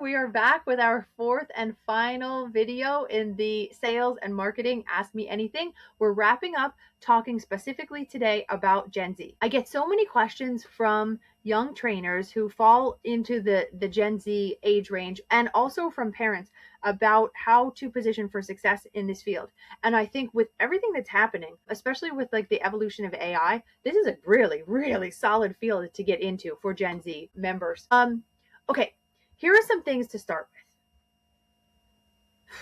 We are back with our fourth and final video in the Sales and Marketing Ask Me Anything. We're wrapping up talking specifically today about Gen Z. I get so many questions from young trainers who fall into the Gen Z age range, and also from parents about how to position for success in this field. And I think with everything that's happening, especially with like the evolution of AI, this is a really, really solid field to get into for Gen Z members. Okay. Here are some things to start with.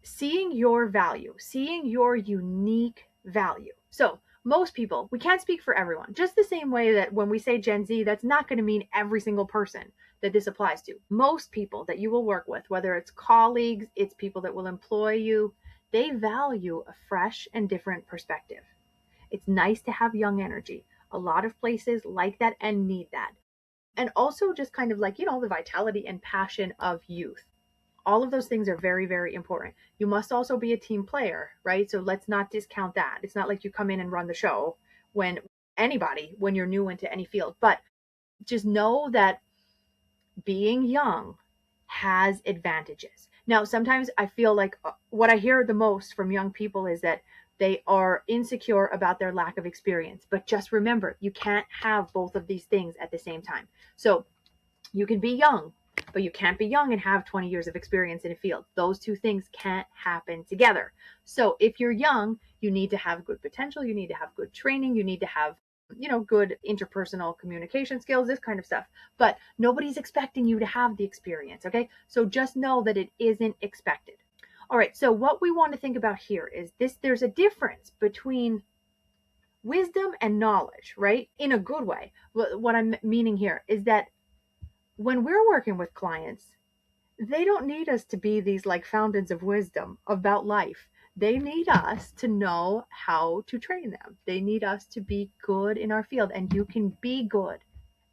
Seeing your value, seeing your unique value. So most people, we can't speak for everyone, just the same way that when we say Gen Z, that's not going to mean every single person that this applies to. Most people that you will work with, whether it's colleagues, it's people that will employ you, they value a fresh and different perspective. It's nice to have young energy. A lot of places like that and need that. And also just kind of like, the vitality and passion of youth. All of those things are very, very important. You must also be a team player, right? So let's not discount that. It's not like you come in and run the show when you're new into any field, but just know that being young has advantages. Now, sometimes I feel like what I hear the most from young people is that they are insecure about their lack of experience. But just remember, you can't have both of these things at the same time. So you can be young, but you can't be young and have 20 years of experience in a field. Those two things can't happen together. So if you're young, you need to have good potential. You need to have good training. You need to have good interpersonal communication skills, this kind of stuff. But nobody's expecting you to have the experience, okay? So just know that it isn't expected. All right, so what we want to think about here is this: there's a difference between wisdom and knowledge, right? In a good way. What I'm meaning here is that when we're working with clients, they don't need us to be these like fountains of wisdom about life. They need us to know how to train them. They need us to be good in our field, and you can be good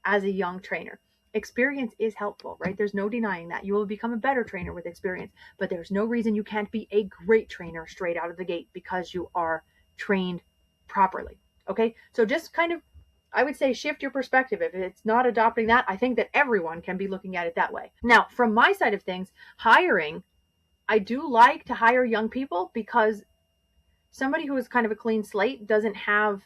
as a young trainer. Experience is helpful, right? There's no denying that. You will become a better trainer with experience, but there's no reason you can't be a great trainer straight out of the gate because you are trained properly. Okay? So just kind of, I would say, shift your perspective. If it's not adopting that, I think that everyone can be looking at it that way. Now, from my side of things, hiring, I do like to hire young people because somebody who is kind of a clean slate doesn't have,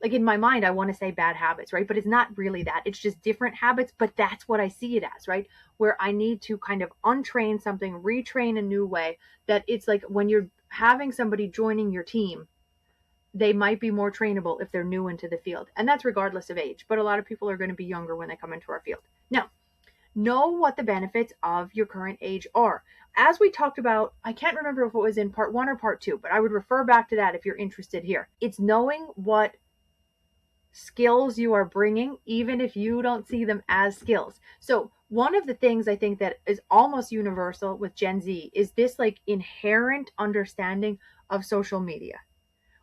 like in my mind, I want to say bad habits, right? But it's not really that. It's just different habits, but that's what I see it as, right? Where I need to kind of untrain something, retrain a new way, that it's like when you're having somebody joining your team, they might be more trainable if they're new into the field. And that's regardless of age. But a lot of people are going to be younger when they come into our field. Now, know what the benefits of your current age are. As we talked about, I can't remember if it was in part 1 or part 2, but I would refer back to that if you're interested here. It's knowing what skills you are bringing, even if you don't see them as skills. So one of the things I think that is almost universal with Gen Z is this like inherent understanding of social media,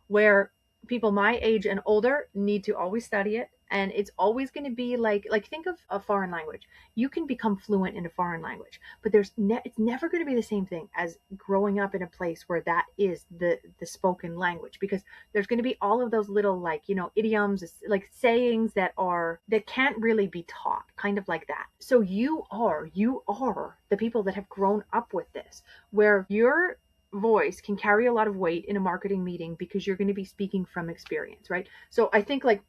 where people my age and older need to always study it. And it's always going to be like think of a foreign language. You can become fluent in a foreign language, but it's never going to be the same thing as growing up in a place where that is the spoken language, because there's going to be all of those little idioms, like sayings that can't really be taught, kind of like that. So you are the people that have grown up with this, where your voice can carry a lot of weight in a marketing meeting because you're going to be speaking from experience, right? So I think like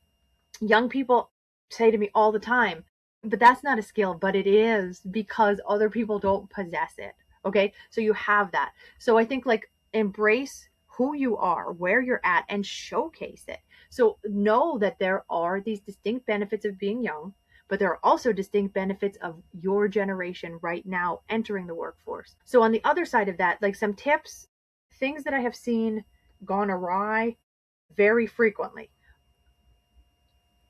young people say to me all the time, but that's not a skill, but it is because other people don't possess it. Okay. So you have that. So I think like embrace who you are, where you're at, and showcase it. So know that there are these distinct benefits of being young, but there are also distinct benefits of your generation right now entering the workforce. So on the other side of that, like some tips, things that I have seen gone awry very frequently.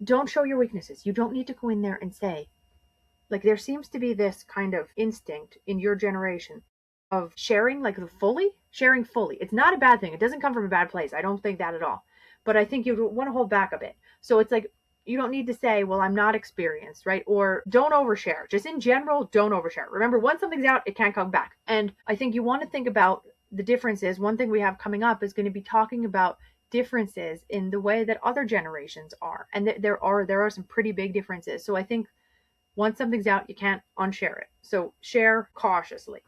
Don't show your weaknesses. You don't need to go in there and say, like, there seems to be this kind of instinct in your generation of sharing, like sharing fully. It's not a bad thing. It doesn't come from a bad place. I don't think that at all. But I think you want to hold back a bit. So it's like, you don't need to say, well, I'm not experienced, right? Or don't overshare. Just in general, don't overshare. Remember, once something's out, it can't come back. And I think you want to think about the differences. One thing we have coming up is going to be talking about differences in the way that other generations are. And there are some pretty big differences. So I think Once something's out, you can't unshare it. So share cautiously.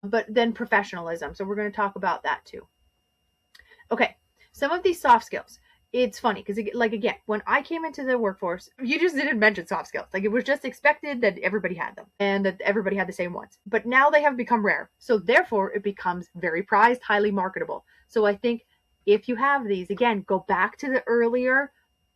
But then professionalism. So we're going to talk about that too. Okay, some of these soft skills. It's funny because, like, again, when I came into the workforce, you just didn't mention soft skills. Like, it was just expected that everybody had them and that everybody had the same ones. But now they have become rare. So therefore, it becomes very prized, highly marketable. So I think if you have these, again, go back to the earlier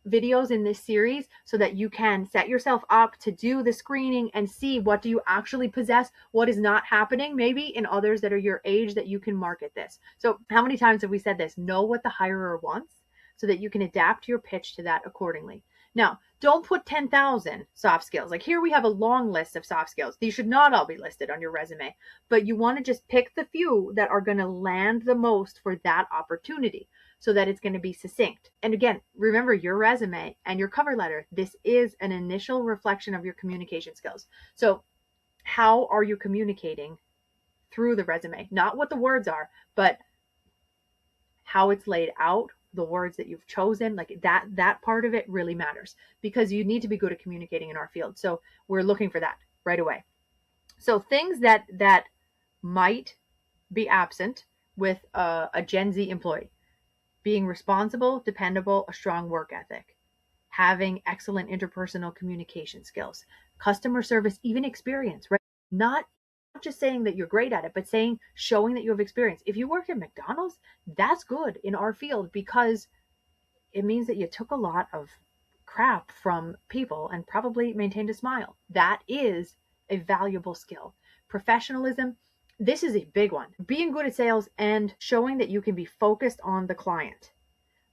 videos in this series so that you can set yourself up to do the screening and see what do you actually possess, what is not happening maybe in others that are your age that you can market this. So how many times have we said this? Know what the hirer wants so that you can adapt your pitch to that accordingly. Now, don't put 10,000 soft skills. Like, here we have a long list of soft skills. These should not all be listed on your resume, but you want to just pick the few that are going to land the most for that opportunity so that it's going to be succinct. And again, remember your resume and your cover letter. This is an initial reflection of your communication skills. So how are you communicating through the resume? Not what the words are, but how it's laid out, the words that you've chosen, like that part of it really matters because you need to be good at communicating in our field. So we're looking for that right away. So things that might be absent with a Gen Z employee: being responsible, dependable, a strong work ethic, having excellent interpersonal communication skills, customer service, even experience, right? Not just saying that you're great at it, but showing that you have experience. If you work at McDonald's, that's good in our field because it means that you took a lot of crap from people and probably maintained a smile. That is a valuable skill. Professionalism, this is a big one. Being good at sales and showing that you can be focused on the client,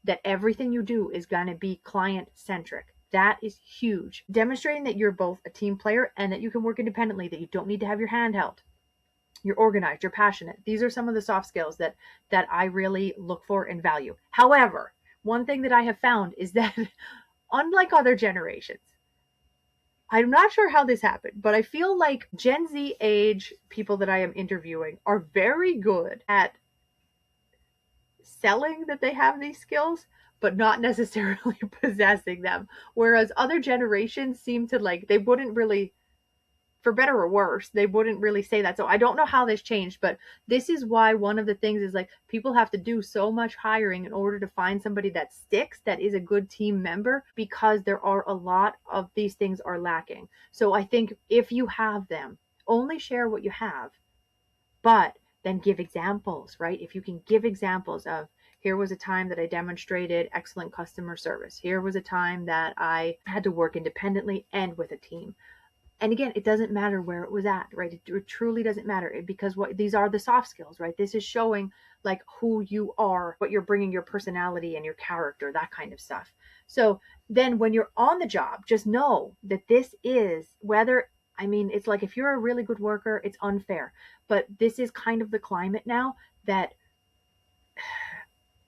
that everything you do is going to be client centric. That is huge. Demonstrating that you're both a team player and that you can work independently, that you don't need to have your hand held. You're organized, you're passionate. These are some of the soft skills that I really look for and value. However, one thing that I have found is that unlike other generations, I'm not sure how this happened, but I feel like Gen Z age people that I am interviewing are very good at selling that they have these skills, but not necessarily possessing them. Whereas other generations seem to, like, they wouldn't really, for better or worse, they wouldn't really say that. So I don't know how this changed, but this is why one of the things is, like, people have to do so much hiring in order to find somebody that sticks, that is a good team member, because there are a lot of these things are lacking. So I think if you have them, only share what you have, but then give examples, right? If you can give examples of, here was a time that I demonstrated excellent customer service. Here was a time that I had to work independently and with a team. And again, it doesn't matter where it was at, right? It truly doesn't matter because these are the soft skills, right? This is showing, like, who you are, what you're bringing, your personality and your character, that kind of stuff. So then when you're on the job, just know that this is it's like, if you're a really good worker, it's unfair. But this is kind of the climate now that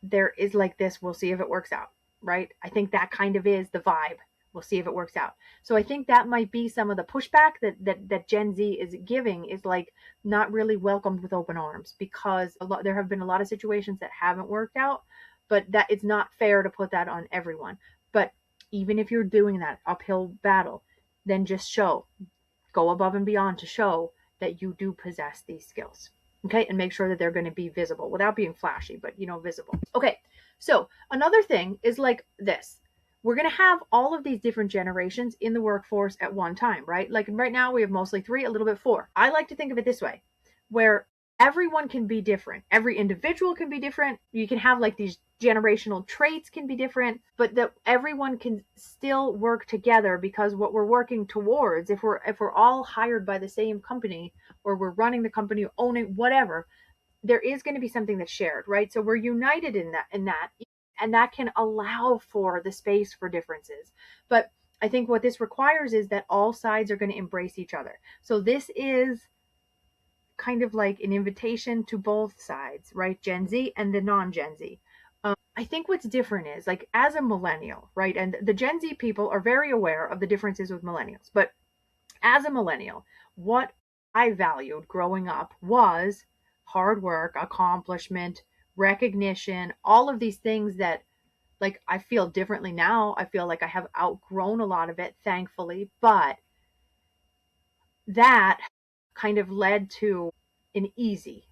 there is, like, this, we'll see if it works out, right? I think that kind of is the vibe. We'll see if it works out. So I think that might be some of the pushback that Gen Z is giving, is, like, not really welcomed with open arms, because there have been a lot of situations that haven't worked out, but that it's not fair to put that on everyone. But even if you're doing that uphill battle, then just go above and beyond to show that you do possess these skills. Okay, and make sure that they're going to be visible without being flashy, but, visible. Okay, so another thing is, like, this. We're going to have all of these different generations in the workforce at one time, right? Like, right now we have mostly 3, a little bit 4. I like to think of it this way, where everyone can be different. Every individual can be different. You can have, like, these generational traits can be different, but that everyone can still work together, because what we're working towards, if we're all hired by the same company, or we're running the company, owning whatever, there is going to be something that's shared, right? So we're united in that, and that can allow for the space for differences. But I think what this requires is that all sides are going to embrace each other. So this is kind of like an invitation to both sides, right? Gen Z and the non-Gen Z. I think what's different is, like, as a millennial, right? And the Gen Z people are very aware of the differences with millennials. But as a millennial, what I valued growing up was hard work, accomplishment, recognition, all of these things that, like, I feel differently now. I feel like I have outgrown a lot of it, thankfully. But that kind of led to an easy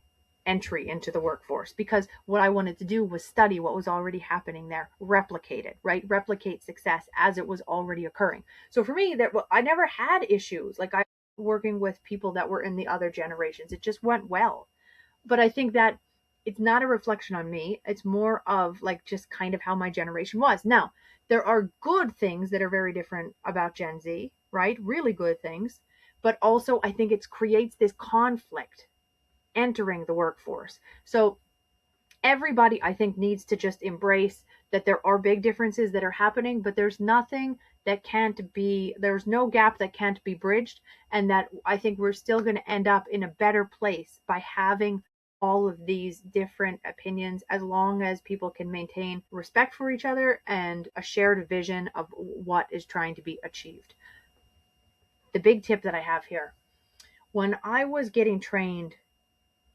entry into the workforce, because what I wanted to do was study what was already happening there, replicate it, right? Replicate success as it was already occurring. So for me, that I never had issues. Like, I working with people that were in the other generations, it just went well. But I think that it's not a reflection on me. It's more of like just kind of how my generation was. Now, there are good things that are very different about Gen Z, right? Really good things. But also, I think it creates this conflict entering the workforce. So everybody, I think, needs to just embrace that there are big differences that are happening, but there's nothing that can't be, there's no gap that can't be bridged. And that I think we're still going to end up in a better place by having all of these different opinions, as long as people can maintain respect for each other and a shared vision of what is trying to be achieved. The big tip that I have here: when I was getting trained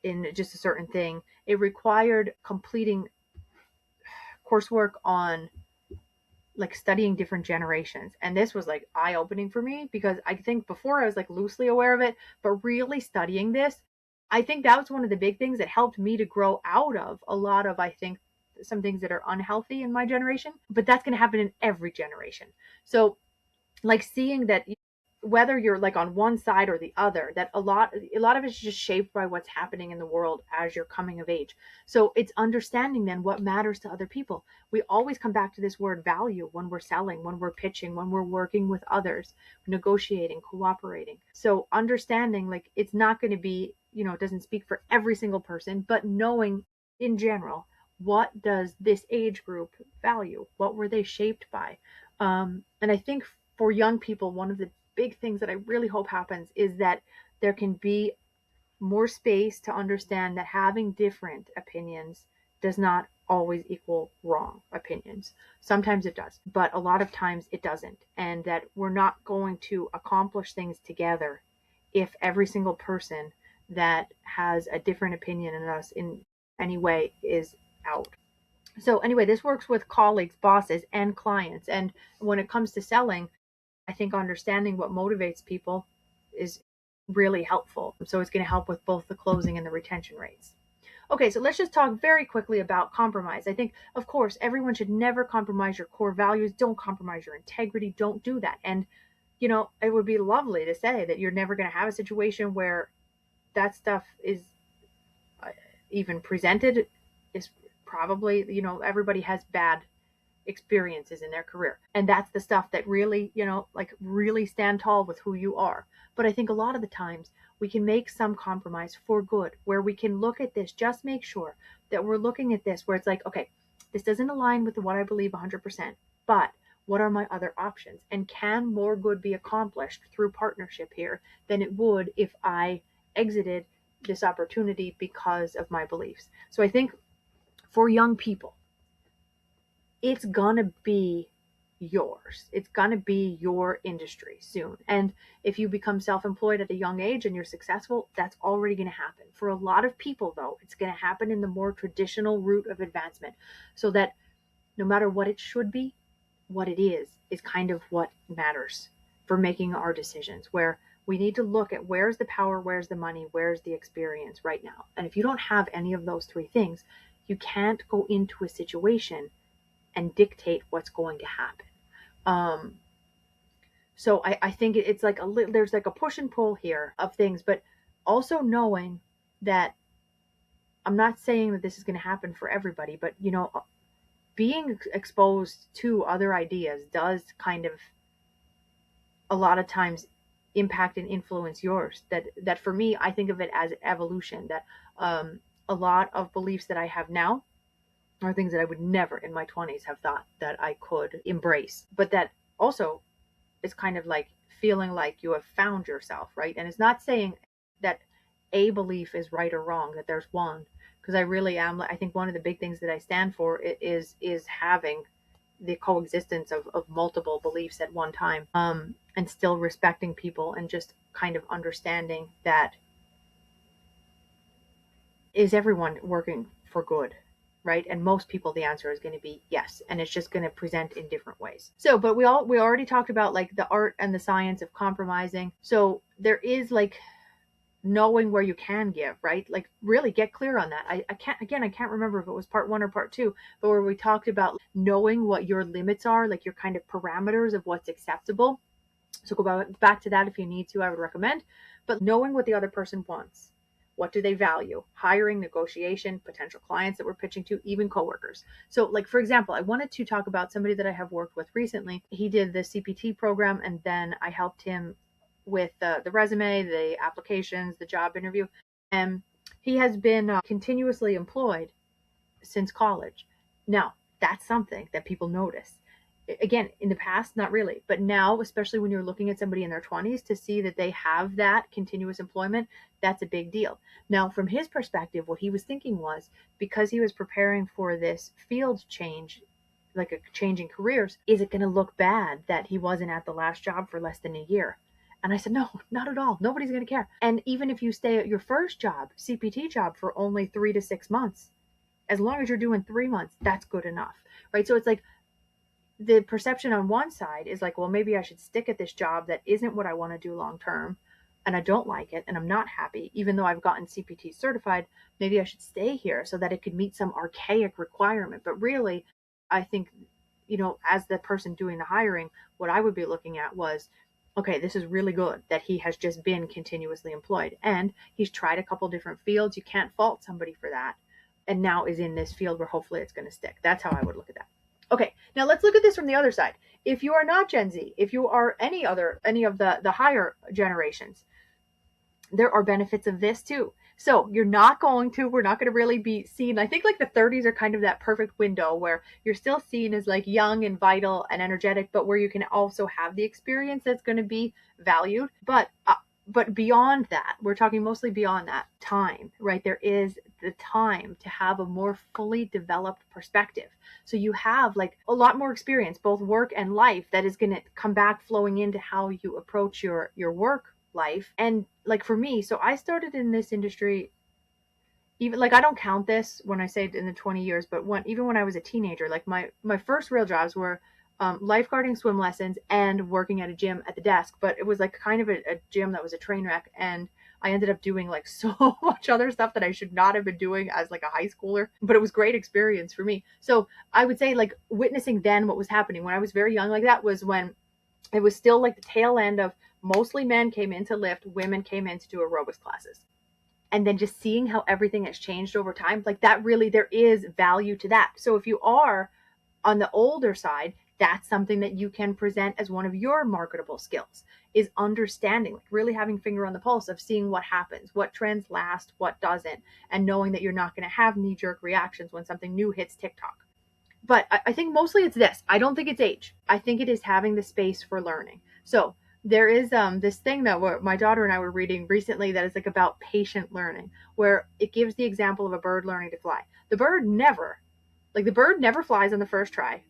in just a certain thing, it required completing coursework on like studying different generations. And this was like eye opening for me, because I think before I was like loosely aware of it, but really studying this, I think that was one of the big things that helped me to grow out of a lot of, I think, some things that are unhealthy in my generation. But that's going to happen in every generation. So like seeing that, whether you're like on one side or the other, that a lot of it's just shaped by what's happening in the world as you're coming of age. So it's understanding then what matters to other people. We always come back to this word value when we're selling, when we're pitching, when we're working with others, negotiating, cooperating. So understanding, like, it's not going to be, it doesn't speak for every single person, but knowing in general, what does this age group value, what were they shaped by. And I think for young people, one of the big things that I really hope happens is that there can be more space to understand that having different opinions does not always equal wrong opinions. Sometimes it does, but a lot of times it doesn't. And that we're not going to accomplish things together if every single person that has a different opinion than us in any way is out. So anyway, this works with colleagues, bosses, and clients. And when it comes to selling, I think understanding what motivates people is really helpful. So it's going to help with both the closing and the retention rates. Okay, so let's just talk very quickly about compromise. I think, of course, everyone should never compromise your core values. Don't compromise your integrity. Don't do that. And, it would be lovely to say that you're never going to have a situation where that stuff is even presented. Is probably, everybody has bad experiences in their career. And that's the stuff that really, like really stand tall with who you are. But I think a lot of the times we can make some compromise for good, where we can look at this, just make sure that we're looking at this where it's like, okay, this doesn't align with what I believe 100%, but what are my other options? And can more good be accomplished through partnership here than it would if I exited this opportunity because of my beliefs? So I think for young people, it's gonna be yours. It's gonna be your industry soon. And if you become self-employed at a young age and you're successful, that's already gonna happen. For a lot of people, though, it's gonna happen in the more traditional route of advancement. So that no matter what it should be, what it is kind of what matters for making our decisions, where we need to look at where's the power, where's the money, where's the experience right now. And if you don't have any of those three things, you can't go into a situation and dictate what's going to happen. So I think it's like there's like a push and pull here of things, but also knowing that I'm not saying that this is going to happen for everybody, but being exposed to other ideas does kind of a lot of times impact and influence yours. That for me, I think of it as evolution. That a lot of beliefs that I have now are things that I would never in my 20s have thought that I could embrace. But that also is kind of like feeling like you have found yourself, right? And it's not saying that a belief is right or wrong, that there's one, because I really am. I think one of the big things that I stand for is having the coexistence of multiple beliefs at one time, and still respecting people and just kind of understanding that is everyone working for good, right? And most people, the answer is going to be yes. And it's just going to present in different ways. So, but we already talked about like the art and the science of compromising. So there is like knowing where you can give, right? Like really get clear on that. I can't remember if it was part 1 or part 2, but where we talked about knowing what your limits are, like your kind of parameters of what's acceptable. So go back to that if you need to, I would recommend. But knowing what the other person wants. What do they value? Hiring, negotiation, potential clients that we're pitching to, even coworkers. So like, for example, I wanted to talk about somebody that I have worked with recently. He did the CPT program, and then I helped him with the resume, the applications, the job interview. And he has been continuously employed since college. Now, that's something that people notice. Again, in the past, not really, but now, especially when you're looking at somebody in their 20s, to see that they have that continuous employment, that's a big deal. Now, from his perspective, what he was thinking was, because he was preparing for this field change, like a change in careers, is it going to look bad that he wasn't at the last job for less than a year? And I said, no, not at all. Nobody's going to care. And even if you stay at your first job, CPT job, for only 3 to 6 months, as long as you're doing 3 months, that's good enough, right? So it's like, the perception on one side is like, well, maybe I should stick at this job that isn't what I want to do long term, and I don't like it, and I'm not happy, even though I've gotten CPT certified. Maybe I should stay here so that it could meet some archaic requirement. But really, I think, as the person doing the hiring, what I would be looking at was, okay, this is really good that he has just been continuously employed, and he's tried a couple different fields. You can't fault somebody for that, and now is in this field where hopefully it's going to stick. That's how I would look at that. Okay, now let's look at this from the other side. If you are not Gen Z, if you are any of the higher generations, there are benefits of this too. So we're not going to really be seen. I think like the 30s are kind of that perfect window where you're still seen as like young and vital and energetic, but where you can also have the experience that's going to be valued. But beyond that, we're talking mostly beyond that time, right? There is the time to have a more fully developed perspective. So you have like a lot more experience, both work and life, that is going to come back flowing into how you approach your work life. And like for me, so I started in this industry, even like I don't count this when I say in the 20 years, but even when I was a teenager, like my first real jobs were lifeguarding, swim lessons, and working at a gym at the desk. But it was like kind of a gym that was a train wreck, and I ended up doing like so much other stuff that I should not have been doing as like a high schooler, but it was great experience for me. So I would say like witnessing then what was happening when I was very young like that was when it was still like the tail end of mostly men came in to lift, women came in to do aerobics classes. And then just seeing how everything has changed over time, like that really, there is value to that. So if you are on the older side, that's something that you can present as one of your marketable skills, is understanding, like really having finger on the pulse of seeing what happens, what trends last, what doesn't, and knowing that you're not going to have knee-jerk reactions when something new hits TikTok. But I think mostly it's this. I don't think it's age. I think it is having the space for learning. So there is this thing that my daughter and I were reading recently that is like about patient learning, where it gives the example of a bird learning to fly. The bird never flies on the first try.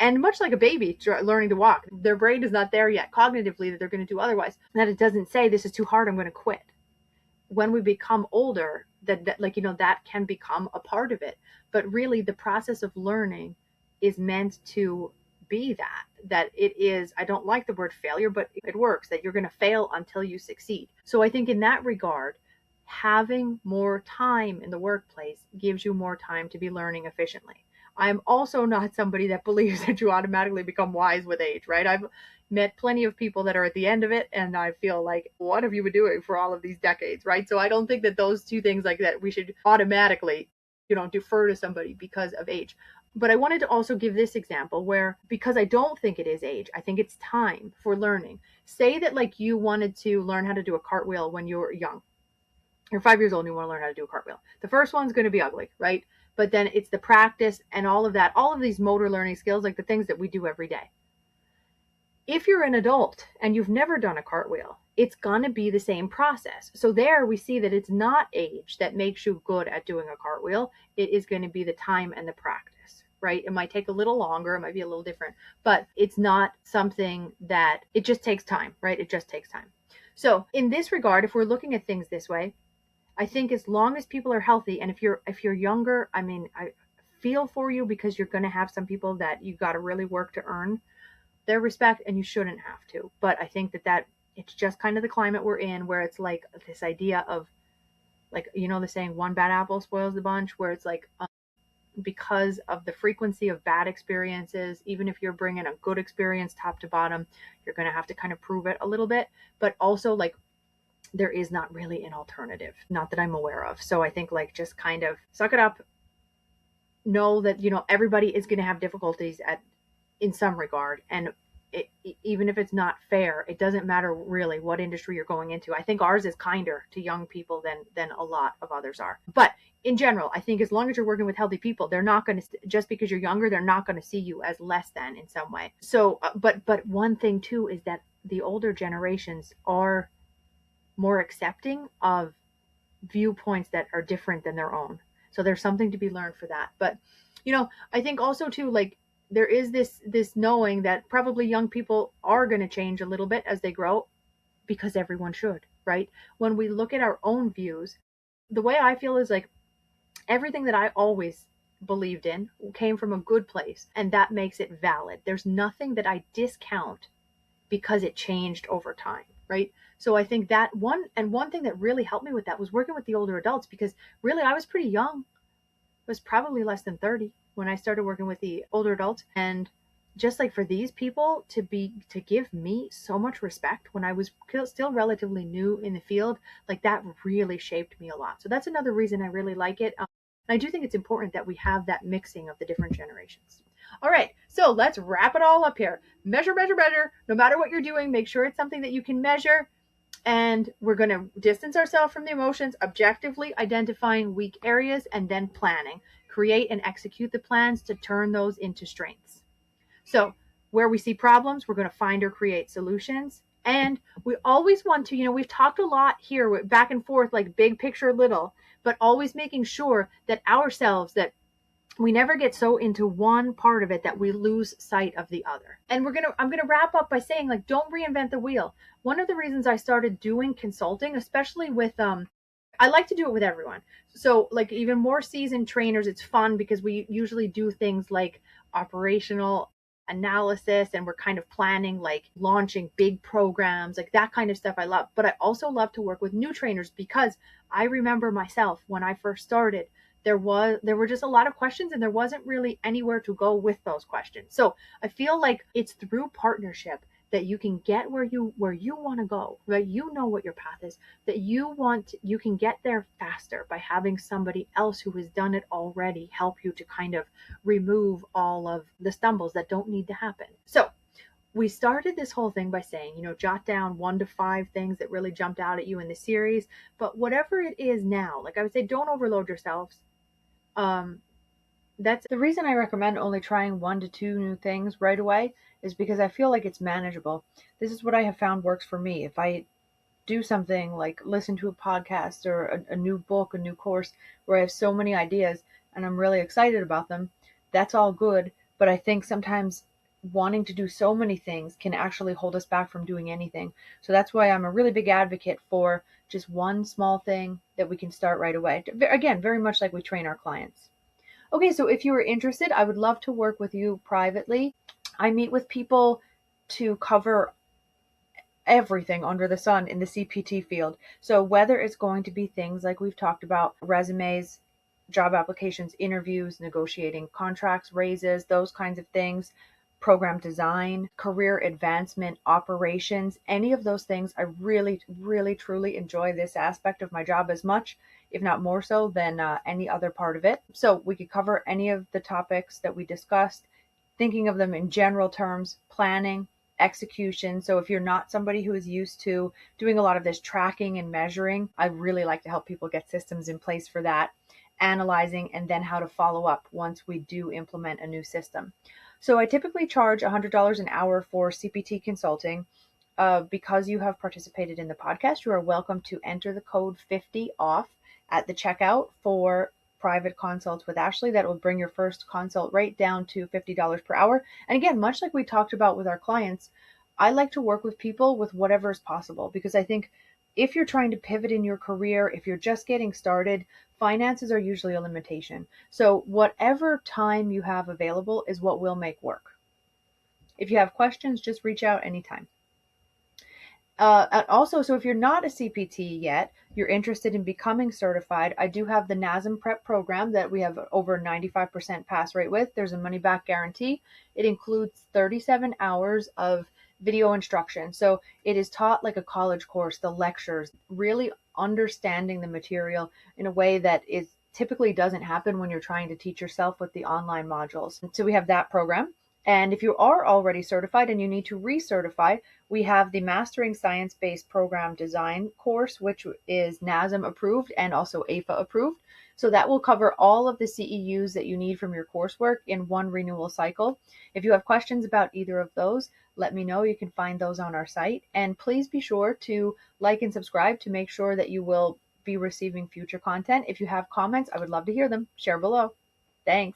And much like a baby learning to walk, their brain is not there yet cognitively that they're going to do otherwise. That it doesn't say, this is too hard, I'm going to quit. When we become older, that can become a part of it. But really the process of learning is meant to be that it is, I don't like the word failure, but it works, that you're going to fail until you succeed. So I think in that regard, having more time in the workplace gives you more time to be learning efficiently. I'm also not somebody that believes that you automatically become wise with age, right? I've met plenty of people that are at the end of it, and I feel like, what have you been doing for all of these decades, right? So I don't think that those two things like that, we should automatically, defer to somebody because of age. But I wanted to also give this example where, because I don't think it is age, I think it's time for learning. Say that like you wanted to learn how to do a cartwheel when you were young. You're 5 years old and you want to learn how to do a cartwheel. The first one's going to be ugly, right? But then it's the practice and all of that, all of these motor learning skills, like the things that we do every day. If you're an adult and you've never done a cartwheel, it's going to be the same process. So there we see that it's not age that makes you good at doing a cartwheel. It is going to be the time and the practice, right? It might take a little longer. It might be a little different, but it's not something that, it just takes time, right? It just takes time. So in this regard, if we're looking at things this way, I think as long as people are healthy, and if you're younger, I mean, feel for you because you're going to have some people that you got to really work to earn their respect, and you shouldn't have to. But I think that it's just kind of the climate we're in, where it's like this idea of, like, the saying, one bad apple spoils the bunch, where it's like, because of the frequency of bad experiences, even if you're bringing a good experience top to bottom, you're going to have to kind of prove it a little bit. But also, like, there is not really an alternative, not that I'm aware of. So I think, like, just kind of suck it up, know that, everybody is going to have difficulties in some regard. And even if it's not fair, it doesn't matter really what industry you're going into. I think ours is kinder to young people than a lot of others are. But in general, I think as long as you're working with healthy people, they're not going to, just because you're younger, they're not going to see you as less than in some way. So, but one thing too is that the older generations are more accepting of viewpoints that are different than their own. So there's something to be learned for that. But, I think also too, like, there is this knowing that probably young people are going to change a little bit as they grow, because everyone should, right? When we look at our own views, the way I feel is like everything that I always believed in came from a good place, and that makes it valid. There's nothing that I discount because it changed over time, right? So I think that one thing that really helped me with that was working with the older adults, because really I was pretty young. I was probably less than 30 when I started working with the older adults. And just like for these people to give me so much respect when I was still relatively new in the field, like, that really shaped me a lot. So that's another reason I really like it. I do think it's important that we have that mixing of the different generations. All right, so let's wrap it all up here. Measure, measure, measure. No matter what you're doing, make sure it's something that you can measure. And we're going to distance ourselves from the emotions, objectively identifying weak areas, and then planning. Create and execute the plans to turn those into strengths. So where we see problems, we're going to find or create solutions. And we always want to, we've talked a lot here back and forth, like big picture, little, but always making sure that that we never get so into one part of it that we lose sight of the other. And I'm going to wrap up by saying, like, don't reinvent the wheel. One of the reasons I started doing consulting, especially with, I like to do it with everyone. So, like, even more seasoned trainers, it's fun because we usually do things like operational analysis, and we're kind of planning, like, launching big programs, like that kind of stuff I love. But I also love to work with new trainers, because I remember myself when I first started, there were just a lot of questions, and there wasn't really anywhere to go with those questions. So I feel like it's through partnership that you can get where you want to go, right? You know what your path is, that you can get there faster by having somebody else who has done it already help you to kind of remove all of the stumbles that don't need to happen. So we started this whole thing by saying, jot down 1 to 5 things that really jumped out at you in the series. But whatever it is now, like I would say, don't overload yourselves. That's the reason I recommend only trying 1 to 2 new things right away, is because I feel like it's manageable. This is what I have found works for me. If I do something like listen to a podcast or a new book, a new course, where I have so many ideas and I'm really excited about them, that's all good. But I think sometimes wanting to do so many things can actually hold us back from doing anything. So that's why I'm a really big advocate for just one small thing that we can start right away. Again, very much like we train our clients. Okay, so if you are interested, I would love to work with you privately. I meet with people to cover everything under the sun in the CPT field. So whether it's going to be things like we've talked about, resumes, job applications, interviews, negotiating contracts, raises, those kinds of things, program design, career advancement, operations, any of those things, I really, really, truly enjoy this aspect of my job as much, if not more so, than any other part of it. So we could cover any of the topics that we discussed, thinking of them in general terms, planning, execution. So if you're not somebody who is used to doing a lot of this tracking and measuring, I really like to help people get systems in place for that, analyzing, and then how to follow up once we do implement a new system. So I typically charge $100 an hour for CPT consulting. Because you have participated in the podcast, you are welcome to enter the code 50 off at the checkout for private consults with Ashley. That will bring your first consult rate down to $50 per hour. And again, much like we talked about with our clients, I like to work with people with whatever is possible, because I think if you're trying to pivot in your career, if you're just getting started, finances are usually a limitation. So whatever time you have available is what will make work. If you have questions, just reach out anytime. And also, so if you're not a CPT yet, you're interested in becoming certified, I do have the NASM prep program that we have over 95% pass rate with. There's a money back guarantee. It includes 37 hours of video instruction. So it is taught like a college course, the lectures, really understanding the material in a way that is typically doesn't happen when you're trying to teach yourself with the online modules. So we have that program. And if you are already certified and you need to recertify, we have the Mastering Science-Based Program Design course, which is NASM approved and also AFA approved. So that will cover all of the CEUs that you need from your coursework in one renewal cycle. If you have questions about either of those, let me know. You can find those on our site. And please be sure to like and subscribe to make sure that you will be receiving future content. If you have comments, I would love to hear them. Share below. Thanks.